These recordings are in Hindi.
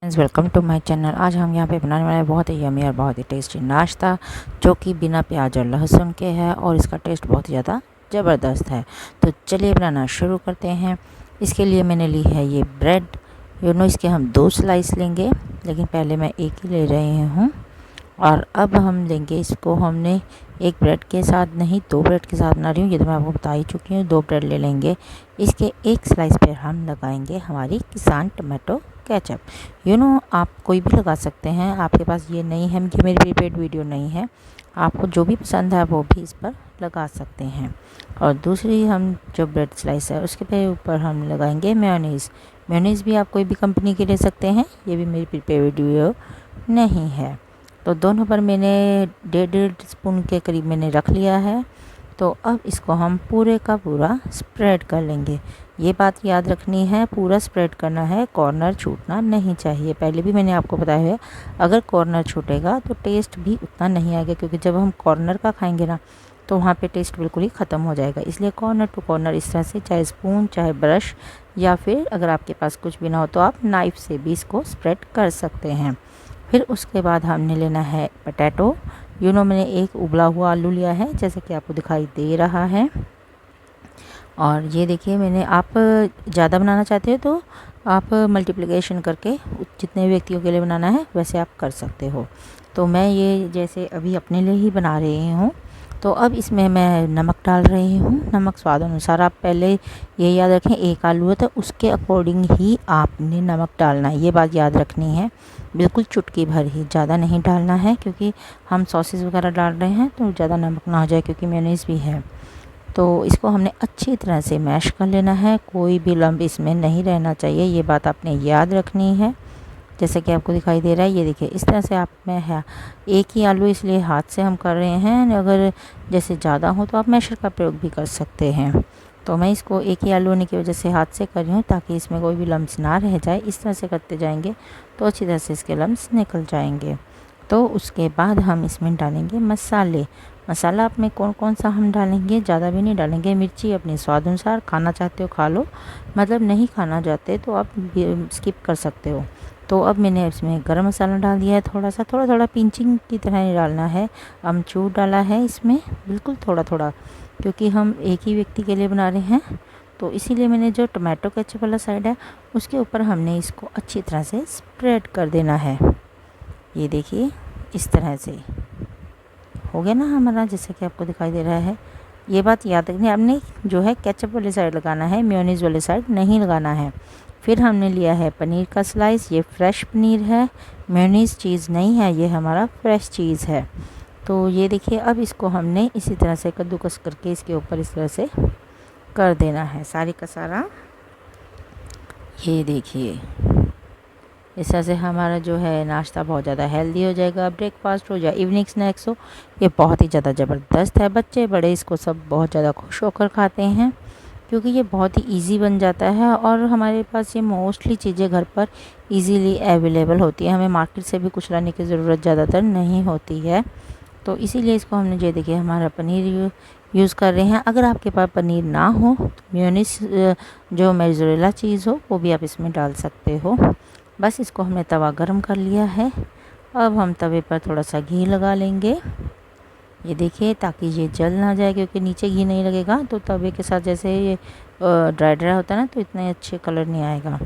Friends, welcome to my channel. आज हम यहाँ पे बनाने वाले हैं बहुत ही यमी और बहुत ही टेस्टी नाश्ता, जो कि बिना प्याज और लहसुन के है और इसका टेस्ट बहुत ही ज़्यादा ज़बरदस्त है। तो चलिए बनाना शुरू करते हैं। इसके लिए मैंने ली है ये ब्रेड। इसके हम 2 स्लाइस लेंगे, लेकिन पहले मैं एक ही ले रही हूँ। और अब हम लेंगे इसको, हमने एक ब्रेड के साथ नहीं 2 ब्रेड के साथ बना रही हूँ, ये तो मैं आपको बता ही चुकी हूँ। 2 ब्रेड ले लेंगे। इसके एक स्लाइस पे हम लगाएंगे हमारी किसान टमाटो केचप। आप कोई भी लगा सकते हैं, आपके पास ये नहीं है, कि मेरी प्रीपेड वीडियो नहीं है, आपको जो भी पसंद है वो भी इस पर लगा सकते हैं। और दूसरी हम जो ब्रेड स्लाइस है उसके पे ऊपर हम लगाएंगे मेयोनीज़। मेयोनीज़ भी आप कोई भी कंपनी के ले सकते हैं, ये भी मेरी प्रीपेड वीडियो नहीं है। तो दोनों पर मैंने 1.5 स्पून के करीब मैंने रख लिया है। तो अब इसको हम पूरे का पूरा स्प्रेड कर लेंगे। ये बात याद रखनी है, पूरा स्प्रेड करना है, कॉर्नर छूटना नहीं चाहिए। पहले भी मैंने आपको बताया है, अगर कॉर्नर छूटेगा तो टेस्ट भी उतना नहीं आएगा, क्योंकि जब हम कॉर्नर का खाएंगे ना तो वहाँ पे टेस्ट बिल्कुल ही ख़त्म हो जाएगा। इसलिए कॉर्नर टू कॉर्नर इस तरह से, चाहे स्पून चाहे ब्रश, या फिर अगर आपके पास कुछ भी ना हो तो आप नाइफ़ से भी इसको स्प्रेड कर सकते हैं। फिर उसके बाद हमने लेना है पोटैटो। मैंने एक उबला हुआ आलू लिया है, जैसे कि आपको दिखाई दे रहा है। और ये देखिए, मैंने, आप ज़्यादा बनाना चाहते हो तो आप मल्टीप्लिकेशन करके जितने व्यक्तियों के लिए बनाना है वैसे आप कर सकते हो। तो मैं ये जैसे अभी अपने लिए ही बना रही हूँ। तो अब इसमें मैं नमक डाल रही हूँ, नमक स्वाद अनुसार। आप पहले ये याद रखें, एक आलू है तो उसके अकॉर्डिंग ही आपने नमक डालना है, ये बात याद रखनी है। बिल्कुल चुटकी भर ही, ज़्यादा नहीं डालना है, क्योंकि हम सॉसेस वगैरह डाल रहे हैं तो ज़्यादा नमक ना हो जाए, क्योंकि मेयोनीज़ भी है। तो इसको हमने अच्छी तरह से मैश कर लेना है, कोई भी लम्ब इसमें नहीं रहना चाहिए, ये बात आपने याद रखनी है। जैसे कि आपको दिखाई दे रहा है, ये देखिए इस तरह से आप में है। एक ही आलू इसलिए हाथ से हम कर रहे हैं, अगर जैसे ज़्यादा हो तो आप मैशर का प्रयोग भी कर सकते हैं। तो मैं इसको एक ही आलू होने की वजह से हाथ से कर रही हूँ, ताकि इसमें कोई भी लम्ब ना रह जाए। इस तरह से करते जाएंगे तो अच्छी तरह से इसके लम्ब निकल जाएंगे। तो उसके बाद हम इसमें डालेंगे मसाले। मसाला आप में कौन कौन सा हम डालेंगे, ज़्यादा भी नहीं डालेंगे। मिर्ची अपने स्वाद अनुसार, खाना चाहते हो खा लो, मतलब नहीं खाना चाहते तो आप स्किप कर सकते हो। तो अब मैंने इसमें गरम मसाला डाल दिया है, थोड़ा सा, थोड़ा थोड़ा पिंचिंग की तरह नहीं डालना है। अमचूर डाला है इसमें, बिल्कुल थोड़ा थोड़ा, क्योंकि हम एक ही व्यक्ति के लिए बना रहे हैं। तो इसीलिए मैंने जो टमाटो केचप वाला साइड है उसके ऊपर हमने इसको अच्छी तरह से स्प्रेड कर देना है। ये देखिए इस तरह से हो गया ना हमारा, जैसे कि आपको दिखाई दे रहा है। ये बात याद रखनी, आपने जो है केचप वाले साइड लगाना है, मेयोनीज़ वाले साइड नहीं लगाना है। फिर हमने लिया है पनीर का स्लाइस, ये फ्रेश पनीर है, मेयोनीज़ चीज़ नहीं है, ये हमारा फ्रेश चीज़ है। तो ये देखिए, अब इसको हमने इसी तरह से कद्दूकस करके इसके ऊपर इस तरह से कर देना है, सारी का सारा। ये देखिए इस तरह से हमारा जो है नाश्ता बहुत ज़्यादा हेल्दी हो जाएगा। ब्रेकफास्ट हो या इवनिंग स्नैक्स हो, ये बहुत ही ज़्यादा ज़बरदस्त है। बच्चे बड़े इसको सब बहुत ज़्यादा खुश होकर खाते हैं, क्योंकि ये बहुत ही इजी बन जाता है और हमारे पास ये मोस्टली चीज़ें घर पर इजीली अवेलेबल होती है। हमें मार्केट से भी कुछ लाने की ज़रूरत ज़्यादातर नहीं होती है। तो इसीलिए इसको हमने, ये देखिए हमारा पनीर यूज़ कर रहे हैं। अगर आपके पास पनीर ना हो तो मेयोनीज़, जो मोज़रेला चीज़ हो, वो भी आप इसमें डाल सकते हो। बस इसको हमने तवा गरम कर लिया है। अब हम तवे पर थोड़ा सा घी लगा लेंगे, ये देखिए, ताकि ये जल ना जाए, क्योंकि नीचे घी नहीं लगेगा तो तवे के साथ जैसे ये ड्राई ड्राई होता है ना, तो इतने अच्छे कलर नहीं आएगा।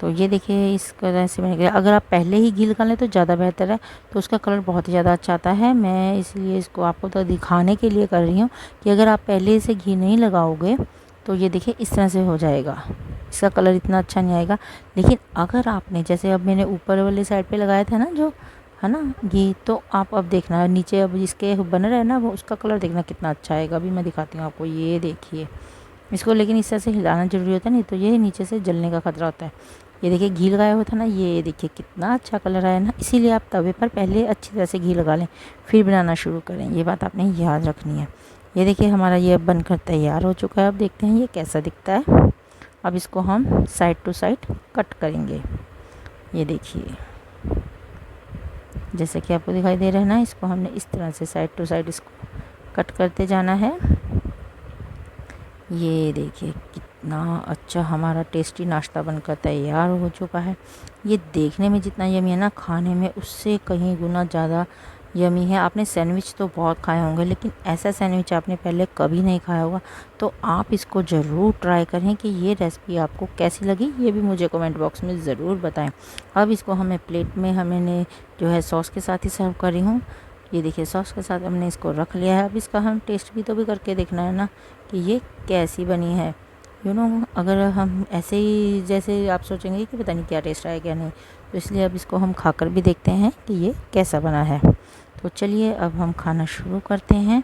तो ये देखिए इस तरह से मैंने, अगर आप पहले ही घी लगा लें तो ज़्यादा बेहतर है, तो उसका कलर बहुत ही ज़्यादा अच्छा आता है। मैं इसलिए इसको आपको तो दिखाने के लिए कर रही हूँ कि अगर आप पहले से घी नहीं लगाओगे तो ये देखिए इस तरह से हो जाएगा, इसका कलर इतना अच्छा नहीं आएगा। लेकिन अगर आपने, जैसे अब मैंने ऊपर वाले साइड पे लगाया था ना जो है ना घी, तो आप अब देखना नीचे अब जिसके बन रहा है ना, वो उसका कलर देखना कितना अच्छा आएगा। अभी मैं दिखाती हूँ आपको, ये देखिए इसको, लेकिन इस तरह से हिलाना ज़रूरी होता है, नहीं तो ये नीचे से जलने का खतरा होता है। ये देखिए घी लगाया हुआ था ना, ये देखिए कितना अच्छा कलर आया ना। इसीलिए आप तवे पर पहले अच्छी तरह से घी लगा लें, फिर बनाना शुरू करें, ये बात आपने याद रखनी है। ये देखिए हमारा ये अब बनकर तैयार हो चुका है। अब देखते हैं ये कैसा दिखता है। अब इसको हम साइड टू साइड कट करेंगे, ये देखिए जैसे कि आपको दिखाई दे रहा है ना, इसको हमने इस तरह से साइड टू साइड इसको कट करते जाना है। ये देखिए कितना अच्छा हमारा टेस्टी नाश्ता बनकर तैयार हो चुका है। ये देखने में जितना यमी है ना, खाने में उससे कहीं गुना ज़्यादा यमी है। आपने सैंडविच तो बहुत खाए होंगे, लेकिन ऐसा सैंडविच आपने पहले कभी नहीं खाया होगा। तो आप इसको ज़रूर ट्राई करें कि ये रेसिपी आपको कैसी लगी, ये भी मुझे कमेंट बॉक्स में ज़रूर बताएं। अब इसको हमें प्लेट में हमने जो है सॉस के साथ ही सर्व कर रही हूँ। ये देखिए सॉस के साथ हमने इसको रख लिया है। अब इसका हम टेस्ट भी तो करके देखना है ना कि ये कैसी बनी है। अगर हम ऐसे ही जैसे आप सोचेंगे कि पता नहीं क्या टेस्ट आया क्या नहीं, तो इसलिए अब इसको हम खाकर भी देखते हैं कि ये कैसा बना है। तो चलिए अब हम खाना शुरू करते हैं,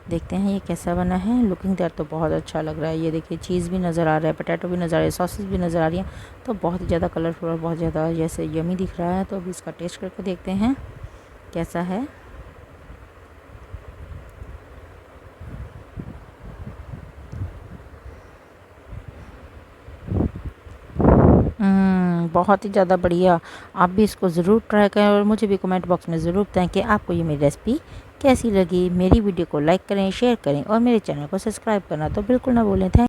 देखते हैं ये कैसा बना है। लुकिंग दैट तो बहुत अच्छा लग रहा है। ये देखिए चीज़ भी नज़र आ रहा है, पोटैटो भी नज़र आ रहा है, सॉसेस भी नज़र आ रही हैं। तो बहुत ही ज़्यादा कलरफुल और बहुत ज़्यादा जैसे यमी दिख रहा है। तो अब इसका टेस्ट करके देखते हैं कैसा है। बहुत ही ज़्यादा बढ़िया। आप भी इसको ज़रूर ट्राई करें और मुझे भी कमेंट बॉक्स में ज़रूर बताएं कि आपको ये मेरी रेसिपी कैसी लगी। मेरी वीडियो को लाइक करें, शेयर करें और मेरे चैनल को सब्सक्राइब करना तो बिल्कुल ना भूलें। थैंक